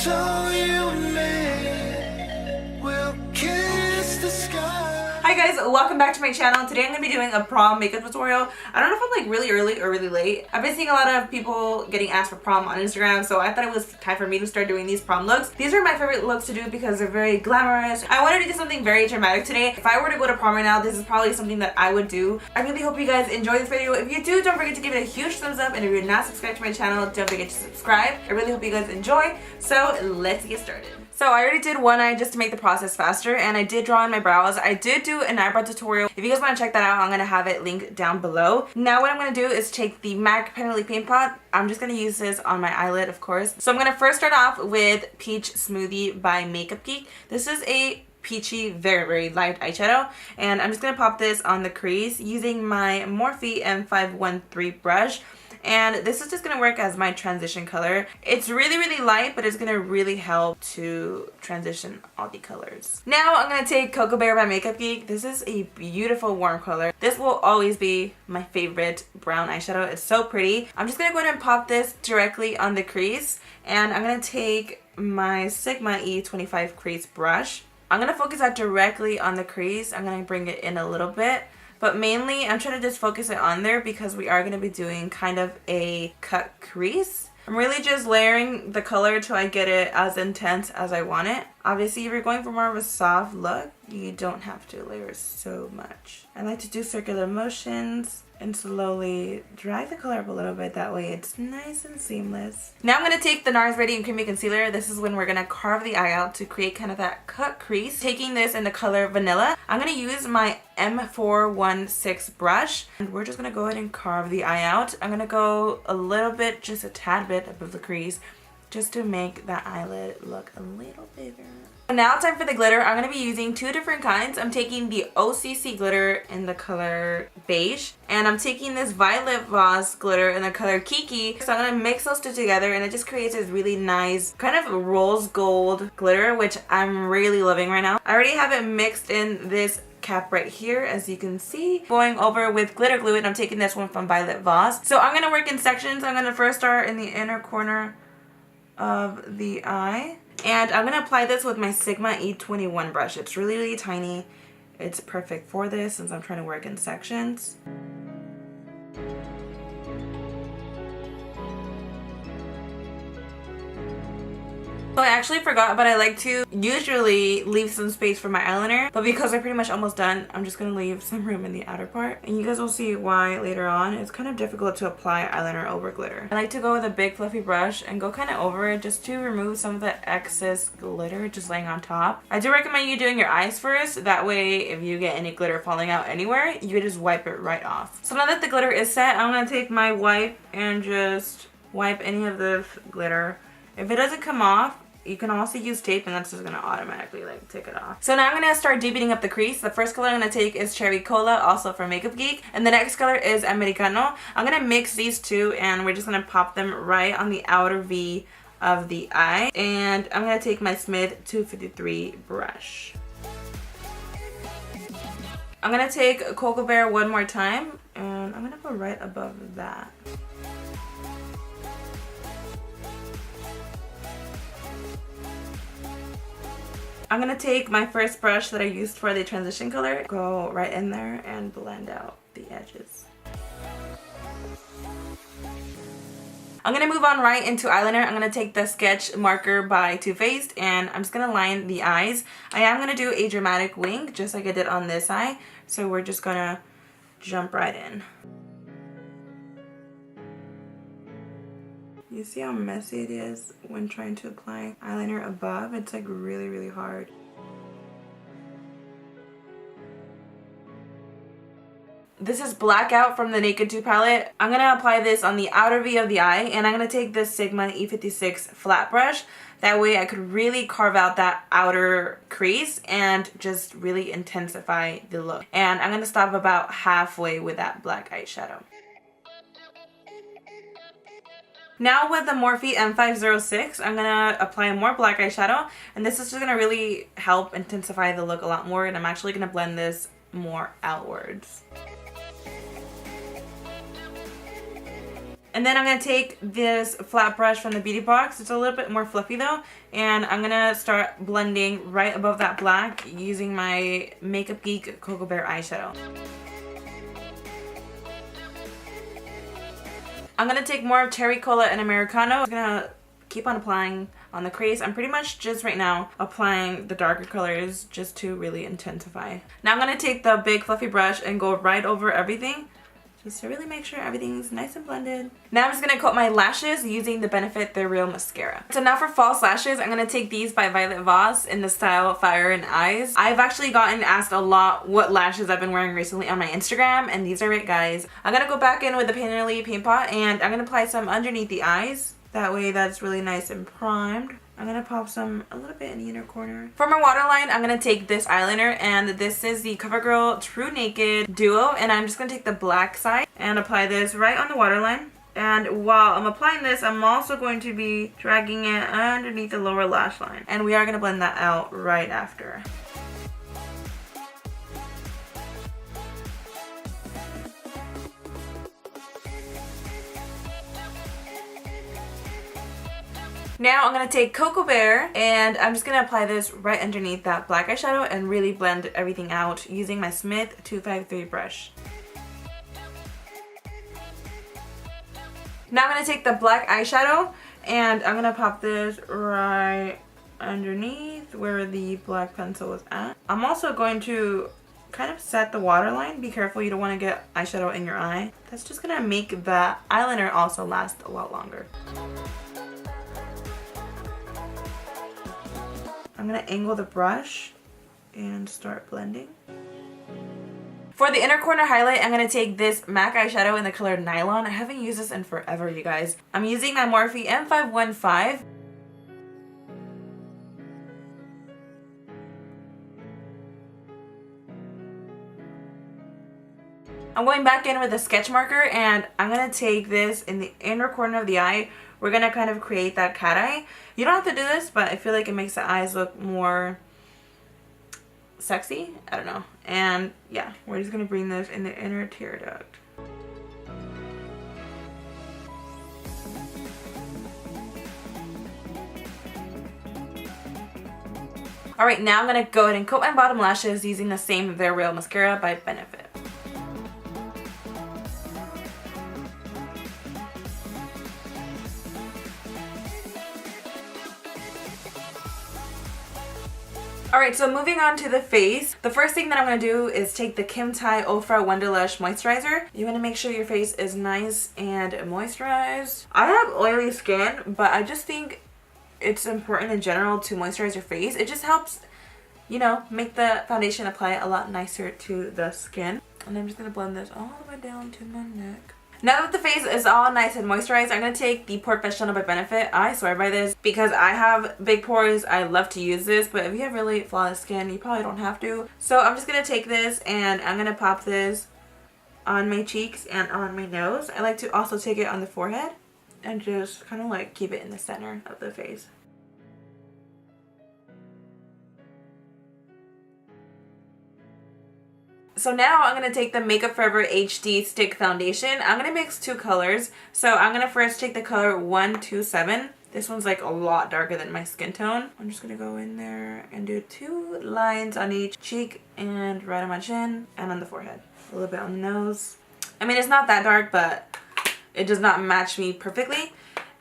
So you and me will kiss the sky. Hi guys, welcome back to my channel. Today I'm going to be doing a prom makeup tutorial. I don't know if I'm like really early or really late. I've been seeing a lot of people getting asked for prom on Instagram, so I thought it was time for me to start doing these prom looks. These are my favorite looks to do because they're very glamorous. I wanted to do something very dramatic today. If I were to go to prom right now, this is probably something that I would do. I really hope you guys enjoy this video. If you do, don't forget to give it a huge thumbs up, and if you're not subscribed to my channel, don't forget to subscribe. I really hope you guys enjoy, so let's get started. So I already did one eye just to make the process faster, and I did draw in my brows. I did do an eyebrow tutorial. If you guys want to check that out, I'm going to have it linked down below. Now what I'm going to do is take the MAC Penalty Paint Pot. I'm just going to use this on my eyelid, of course. So I'm going to first start off with Peach Smoothie by Makeup Geek. This is a peachy, very light eyeshadow, and I'm just going to pop this on the crease using my Morphe M513 brush. And this is just going to work as my transition color. It's really light, but it's going to really help to transition all the colors. Now I'm going to take Cocoa Bear by Makeup Geek. This is a beautiful warm color. This will always be my favorite brown eyeshadow. It's so pretty. I'm just going to go ahead and pop this directly on the crease. And I'm going to take my Sigma E25 crease brush. I'm going to focus that directly on the crease. I'm going to bring it in a little bit. But mainly, I'm trying to just focus it on there because we are going to be doing kind of a cut crease. I'm really just layering the color till I get it as intense as I want it. Obviously, if you're going for more of a soft look, you don't have to layer so much. I like to do circular motions and slowly drag the color up a little bit. That way it's nice and seamless. Now I'm going to take the Nars Radiant Creamy Concealer. This is when we're going to carve the eye out to create kind of that cut crease. Taking this in the color Vanilla, I'm going to use my M416 brush. And we're just going to go ahead and carve the eye out. I'm going to go a little bit, just a tad bit above the crease, just to make that eyelid look a little bigger. Now it's time for the glitter. I'm going to be using two different kinds. I'm taking the OCC glitter in the color Beige, and I'm taking this Violet Voss glitter in the color Kiki. So I'm going to mix those two together, and it just creates this really nice kind of rose gold glitter, which I'm really loving right now. I already have it mixed in this cap right here, as you can see. Going over with glitter glue, and I'm taking this one from Violet Voss. So I'm going to work in sections. I'm going to first start in the inner corner of the eye. And I'm going to apply this with my Sigma E21 brush. It's really tiny. It's perfect for this since I'm trying to work in sections. So I actually forgot, but I like to usually leave some space for my eyeliner. But because I'm pretty much almost done, I'm just going to leave some room in the outer part. And you guys will see why later on. It's kind of difficult to apply eyeliner over glitter. I like to go with a big fluffy brush and go kind of over it just to remove some of the excess glitter just laying on top. I do recommend you doing your eyes first. That way, if you get any glitter falling out anywhere, you can just wipe it right off. So now that the glitter is set, I'm going to take my wipe and just wipe any of the glitter. If it doesn't come off, you can also use tape, and that's just going to automatically like take it off. So now I'm going to start deepening up the crease. The first color I'm going to take is Cherry Cola, also from Makeup Geek. And the next color is Americano. I'm going to mix these two, and we're just going to pop them right on the outer V of the eye. And I'm going to take my Smith 253 brush. I'm going to take Cocoa Bear one more time, and I'm going to go right above that. I'm going to take my first brush that I used for the transition color, go right in there and blend out the edges. I'm going to move on right into eyeliner. I'm going to take the Sketch Marker by Too Faced, and I'm just going to line the eyes. I am going to do a dramatic wink just like I did on this eye, so we're just going to jump right in. You see how messy it is when trying to apply eyeliner above? It's like really hard. This is Blackout from the Naked 2 palette. I'm going to apply this on the outer V of the eye, and I'm going to take this Sigma E56 flat brush. That way I could really carve out that outer crease and just really intensify the look. And I'm going to stop about halfway with that black eyeshadow. Now with the Morphe M506, I'm going to apply more black eyeshadow, and this is just going to really help intensify the look a lot more, and I'm actually going to blend this more outwards. And then I'm going to take this flat brush from the beauty box. It's a little bit more fluffy though. And I'm going to start blending right above that black using my Makeup Geek Cocoa Bear eyeshadow. I'm going to take more of Cherry Cola and Americano. I'm going to keep on applying on the crease. I'm pretty much just right now applying the darker colors just to really intensify. Now I'm going to take the big fluffy brush and go right over everything, just to really make sure everything's nice and blended. Now I'm just going to coat my lashes using the Benefit They're Real mascara. So now for false lashes, I'm going to take these by Violet Voss in the style Fire and Eyes. I've actually gotten asked a lot what lashes I've been wearing recently on my Instagram, and these are it, guys. I'm going to go back in with the Painterly paint pot, and I'm going to apply some underneath the eyes. That way that's really nice and primed. I'm going to pop some a little bit in the inner corner. For my waterline, I'm going to take this eyeliner, and this is the CoverGirl True Naked Duo, and I'm just going to take the black side and apply this right on the waterline. And while I'm applying this, I'm also going to be dragging it underneath the lower lash line. And we are going to blend that out right after. Now I'm going to take Cocoa Bear, and I'm just going to apply this right underneath that black eyeshadow and really blend everything out using my Smith 253 brush. Now I'm going to take the black eyeshadow, and I'm going to pop this right underneath where the black pencil was at. I'm also going to kind of set the waterline. Be careful, you don't want to get eyeshadow in your eye. That's just going to make the eyeliner also last a lot longer. I'm going to angle the brush and start blending. For the inner corner highlight, I'm going to take this MAC eyeshadow in the color Nylon. I haven't used this in forever, you guys. I'm using my Morphe M515. I'm going back in with a sketch marker, and I'm going to take this in the inner corner of the eye. We're going to kind of create that cat eye. You don't have to do this, but I feel like it makes the eyes look more sexy. I don't know. And yeah, we're just going to bring this in the inner tear duct. Alright, now I'm going to go ahead and coat my bottom lashes using the same They're Real mascara by Benefit. Alright, so moving on to the face. The first thing that I'm going to do is take the Kim Tai Ofra Wanderlush Moisturizer. You want to make sure your face is nice and moisturized. I have oily skin, but I just think it's important in general to moisturize your face. It just helps, you know, make the foundation apply a lot nicer to the skin. And I'm just going to blend this all the way down to my neck. Now that the face is all nice and moisturized, I'm going to take the Porefessional by Benefit. I swear by this because I have big pores. I love to use this, but if you have really flawless skin, you probably don't have to. So I'm just going to take this, and I'm going to pop this on my cheeks and on my nose. I like to also take it on the forehead and just kind of like keep it in the center of the face. So now I'm going to take the Makeup Forever HD Stick Foundation. I'm going to mix two colors. So I'm going to first take the color 127. This one's like a lot darker than my skin tone. I'm just going to go in there and do 2 lines on each cheek and right on my chin and on the forehead. A little bit on the nose. I mean, it's not that dark, but it does not match me perfectly.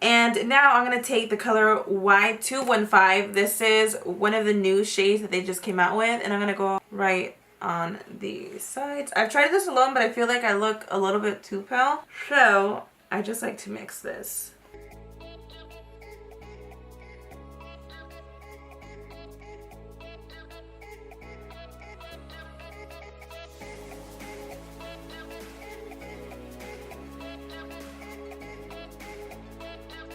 And now I'm going to take the color Y215. This is one of the new shades that they just came out with. And I'm going to go right on the sides. I've tried this alone, but I feel like I look a little bit too pale. So I just like to mix this.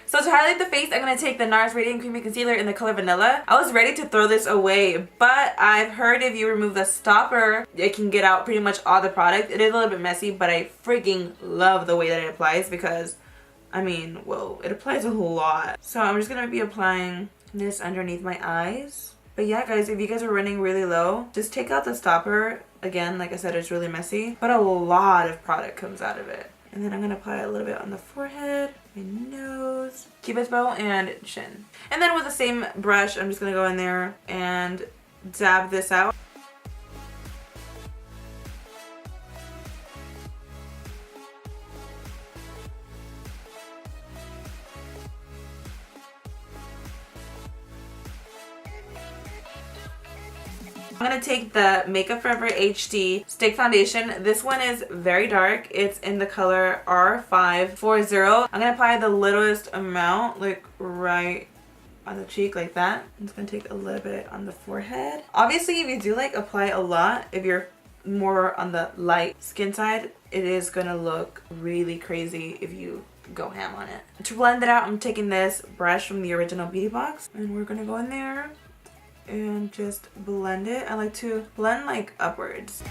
So to highlight the face, I'm going to take the Nars Radiant Creamy Concealer in the color Vanilla. I was ready to throw this away, but I've heard if you remove the stopper, it can get out pretty much all the product. It is a little bit messy, but I freaking love the way that it applies because, I mean, whoa, it applies a whole lot. So I'm just going to be applying this underneath my eyes. But yeah, guys, if you guys are running really low, just take out the stopper. Again, like I said, it's really messy, but a lot of product comes out of it. And then I'm gonna apply a little bit on the forehead, my nose, cupid's bow, and chin. And then with the same brush, I'm just gonna go in there and dab this out. I'm gonna take the Makeup Forever HD Stick Foundation. This one is very dark. It's in the color R540. I'm gonna apply the littlest amount, like right on the cheek like that. I'm just gonna take a little bit on the forehead. Obviously, if you do like apply a lot, if you're more on the light skin side, it is gonna look really crazy if you go ham on it. To blend it out, I'm taking this brush from the original Beauty Box, and we're gonna go in there and just blend it. I like to blend like upwards.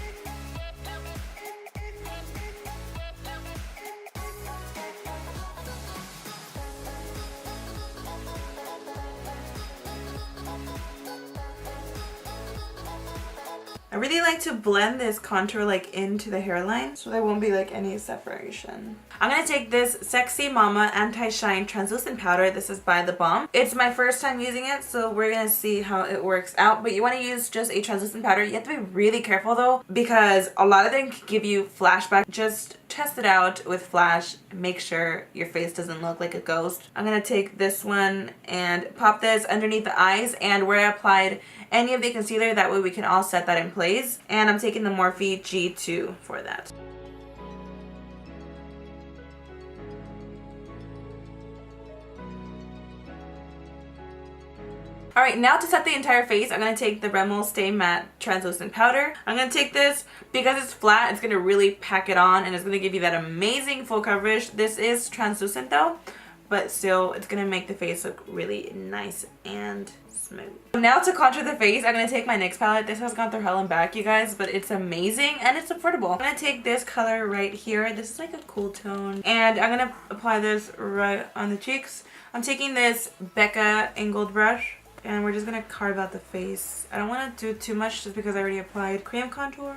I really like to blend this contour like into the hairline so there won't be like any separation. I'm gonna take this Sexy Mama Anti-Shine Translucent Powder. This is by the Balm. It's my first time using it, so we're gonna see how it works out. But you wanna use just a translucent powder. You have to be really careful though, because a lot of them can give you flashback. Just test it out with flash. Make sure your face doesn't look like a ghost. I'm gonna take this one and pop this underneath the eyes and where I applied any of the concealer, that way we can all set that in place. And I'm taking the Morphe G2 for that. Alright, now to set the entire face, I'm going to take the Rimmel Stay Matte Translucent Powder. I'm going to take this, because it's flat, it's going to really pack it on and it's going to give you that amazing full coverage. This is translucent though, but still it's going to make the face look really nice and smooth. Now to contour the face, I'm going to take my NYX palette. This has gone through hell and back, you guys, but it's amazing and it's affordable. I'm going to take this color right here. This is like a cool tone. And I'm going to apply this right on the cheeks. I'm taking this Becca angled brush and we're just going to carve out the face. I don't want to do too much just because I already applied cream contour.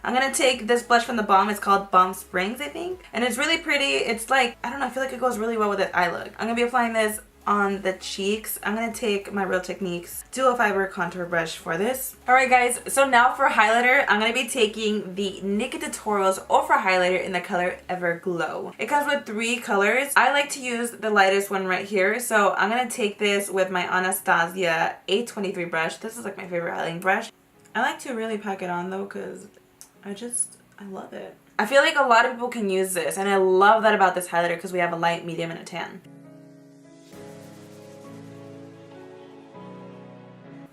I'm gonna take this blush from the Balm. It's called Balm Springs, I think. And it's really pretty. It's like, I don't know, I feel like it goes really well with the eye look. I'm gonna be applying this on the cheeks. I'm gonna take my Real Techniques Dual Fiber Contour Brush for this. Alright guys, so now for highlighter, I'm gonna be taking the Nikkie Tutorials Ofra highlighter in the color Everglow. It comes with 3 colors. I like to use the lightest one right here, so I'm gonna take this with my Anastasia 823 brush. This is like my favorite highlighting brush. I like to really pack it on though, because I love it. I feel like a lot of people can use this, and I love that about this highlighter because we have a light, medium, and a tan.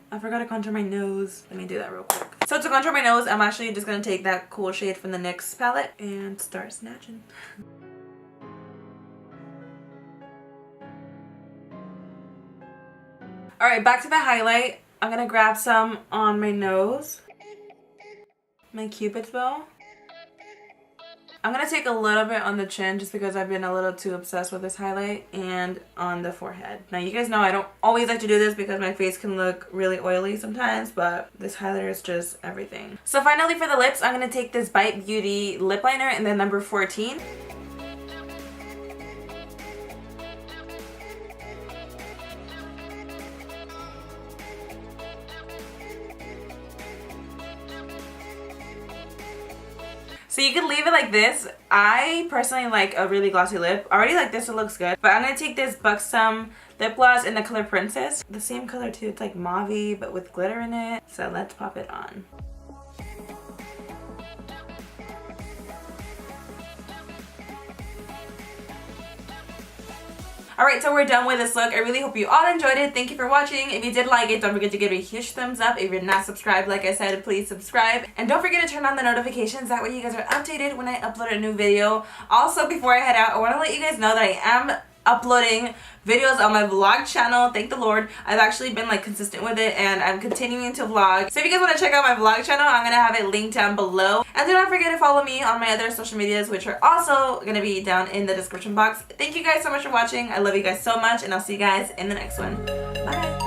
I forgot to contour my nose. Let me do that real quick. So to contour my nose, I'm actually just going to take that cool shade from the NYX palette and start snatching. Alright, back to the highlight. I'm going to grab some on my nose. My Cupid's bow. I'm going to take a little bit on the chin just because I've been a little too obsessed with this highlight, and on the forehead. Now you guys know I don't always like to do this because my face can look really oily sometimes, but this highlighter is just everything. So finally for the lips, I'm going to take this Bite Beauty lip liner in the number 14. So you can leave it like this. I personally like a really glossy lip. I already like this, it looks good. But I'm going to take this Buxom lip gloss in the color Princess. The same color too, it's like mauve-y but with glitter in it. So let's pop it on. Alright, so we're done with this look. I really hope you all enjoyed it. Thank you for watching. If you did like it, don't forget to give it a huge thumbs up. If you're not subscribed, like I said, please subscribe. And don't forget to turn on the notifications. That way you guys are updated when I upload a new video. Also, before I head out, I want to let you guys know that I am uploading videos on my vlog channel. Thank the Lord. I've actually been like consistent with it and I'm continuing to vlog. So if you guys want to check out my vlog channel, I'm gonna have it linked down below. And do not forget to follow me on my other social medias, which are also gonna be down in the description box. Thank you guys so much for watching. I love you guys so much, and I'll see you guys in the next one. Bye.